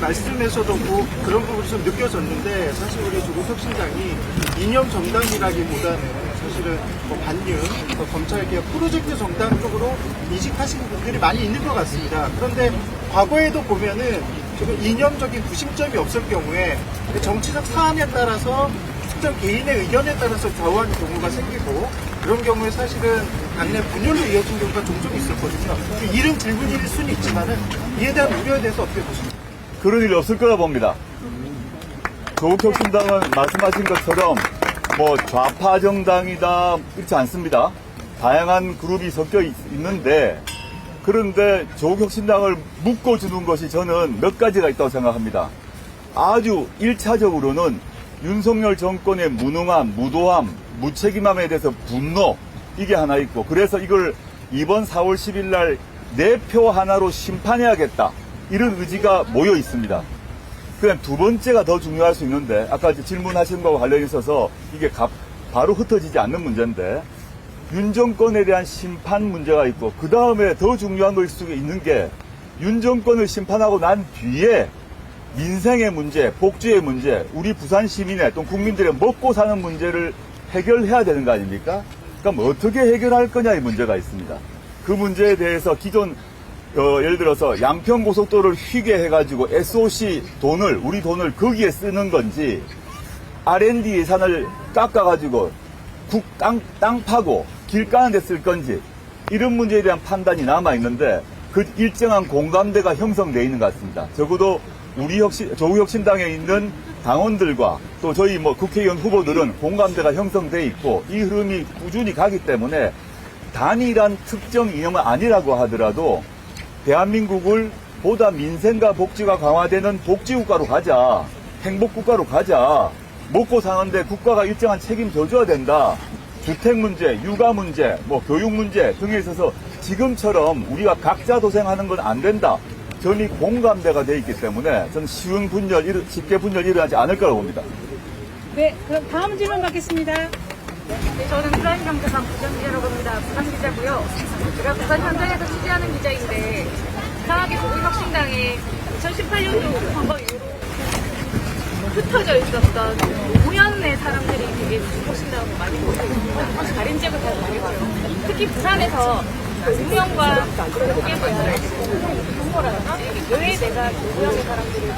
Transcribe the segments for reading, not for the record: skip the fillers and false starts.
말씀에서도 뭐 그런 부분이 좀 느껴졌는데 사실 우리 조국혁신당이 이념 정당이라기보다는 사실은 뭐 반윤, 검찰개혁 프로젝트 정당 쪽으로 이직하신 분들이 많이 있는 것 같습니다. 그런데 과거에도 보면은 조금 이념적인 구심점이 없을 경우에 정치적 사안에 따라서 특정 개인의 의견에 따라서 좌우하는 경우가 생기고 그런 경우에 사실은 당내 분열로 이어진 경우가 종종 있었거든요. 이런 질문일 수는 있지만은 이에 대한 우려에 대해서 어떻게 보십니까? 그런 일이 없을 거라 봅니다. 조국혁신당은 말씀하신 것처럼 뭐 좌파 정당이다 그렇지 않습니다. 다양한 그룹이 섞여 있는데 그런데 조국혁신당을 묶어주는 것이 저는 몇 가지가 있다고 생각합니다. 아주 1차적으로는 윤석열 정권의 무능함, 무도함, 무책임함에 대해서 분노 이게 하나 있고 그래서 이걸 이번 4월 10일 날 내 표 하나로 심판해야겠다 이런 의지가 모여 있습니다. 그냥 두 번째가 더 중요할 수 있는데 아까 질문하신 거와 관련이 있어서 이게 바로 흩어지지 않는 문제인데 윤 정권에 대한 심판 문제가 있고 그 다음에 더 중요한 것일 수 있는 게 윤 정권을 심판하고 난 뒤에 민생의 문제, 복지의 문제, 우리 부산 시민의 또 국민들의 먹고 사는 문제를 해결해야 되는 거 아닙니까? 그럼 어떻게 해결할 거냐 이 문제가 있습니다. 그 문제에 대해서 기존 예를 들어서 양평고속도로를 휘게 해가지고 SOC 돈을 우리 돈을 거기에 쓰는 건지 R&D 예산을 깎아가지고 땅 파고 길 까는 데 쓸 건지 이런 문제에 대한 판단이 남아있는데 그 일정한 공감대가 형성되어 있는 것 같습니다. 적어도 우리 조국혁신당에 있는 당원들과 또 저희 국회의원 후보들은 공감대가 형성되어 있고 이 흐름이 꾸준히 가기 때문에 단일한 특정 이념은 아니라고 하더라도 대한민국을 보다 민생과 복지가 강화되는 복지국가로 가자. 행복국가로 가자. 먹고 사는데 국가가 일정한 책임져 줘야 된다. 주택 문제, 육아 문제, 교육 문제 등에 있어서 지금처럼 우리가 각자 도생하는 건 안 된다. 전이 공감대가 돼 있기 때문에 저는 쉽게 분열 일어나지 않을 거라고 봅니다. 네, 그럼 다음 질문 받겠습니다. 저는 부산경제상 부장기자라고 합니다. 부산기자고요. 제가 부산 현장에서 취재하는 기자인데 이상하게 조국혁신당에 2018년도 선거 이후로 흩어져 있었던 노무현의 사람들이 되게 조국혁신당을 많이 보고 있고 다른 지역을 잘 모르고요. 특히 부산에서 노무현과 조국에 대한 홍보라든지 왜 내가 노무현의 사람들을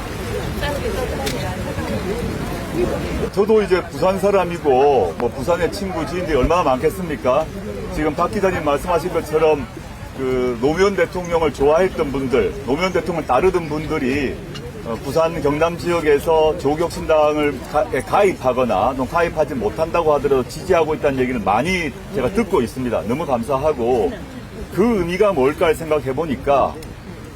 짤수 있었는지라는 생각을 저도 이제 부산 사람이고 부산의 친구 지인들이 얼마나 많겠습니까? 지금 박 기자님 말씀하신 것처럼 그 노무현 대통령을 좋아했던 분들, 노무현 대통령을 따르던 분들이 부산 경남 지역에서 조국혁신당을 가입하거나 가입하지 못한다고 하더라도 지지하고 있다는 얘기는 많이 제가 듣고 있습니다. 너무 감사하고 그 의미가 뭘까 생각해 보니까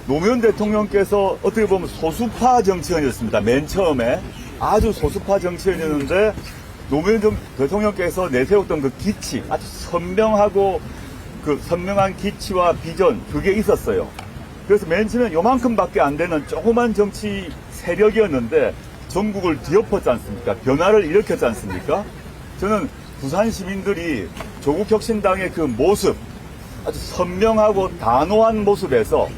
노무현 대통령께서 어떻게 보면 소수파 정치인이었습니다. 맨 처음에 아주 소수파 정치인이었는데 노무현 대통령께서 내세웠던 그 기치, 아주 선명하고 그 선명한 기치와 비전 그게 있었어요. 그래서 맨 처음에 요만큼밖에 안 되는 조그만 정치 세력이었는데 전국을 뒤엎었지 않습니까? 변화를 일으켰지 않습니까? 저는 부산 시민들이 조국혁신당의 그 모습, 아주 선명하고 단호한 모습에서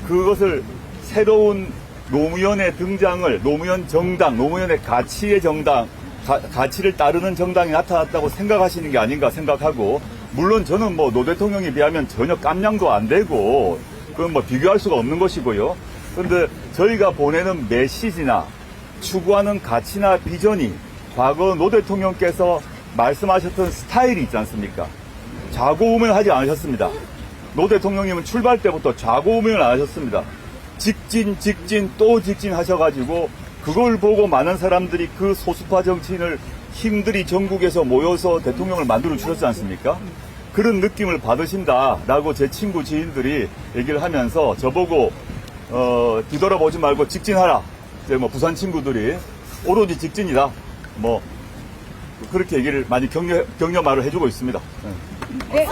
그것을 새로운 노무현의 등장을 노무현 정당, 노무현의 가치의 정당, 가치를 따르는 정당이 나타났다고 생각하시는 게 아닌가 생각하고 물론 저는 노 대통령에 비하면 전혀 깜냥도 안 되고 그건 비교할 수가 없는 것이고요. 그런데 저희가 보내는 메시지나 추구하는 가치나 비전이 과거 노 대통령께서 말씀하셨던 스타일이 있지 않습니까? 좌고우면 하지 않으셨습니다. 노 대통령님은 출발 때부터 좌고우면을 안 하셨습니다. 직진 또 직진 하셔가지고 그걸 보고 많은 사람들이 그 소수파 정치인을 힘들이 전국에서 모여서 대통령을 만들어 주셨지 않습니까? 그런 느낌을 받으신다라고 제 친구 지인들이 얘기를 하면서 저보고 뒤돌아보지 말고 직진하라. 이제 부산 친구들이 오로지 직진이다. 그렇게 얘기를 많이 격려 말을 해주고 있습니다. 네.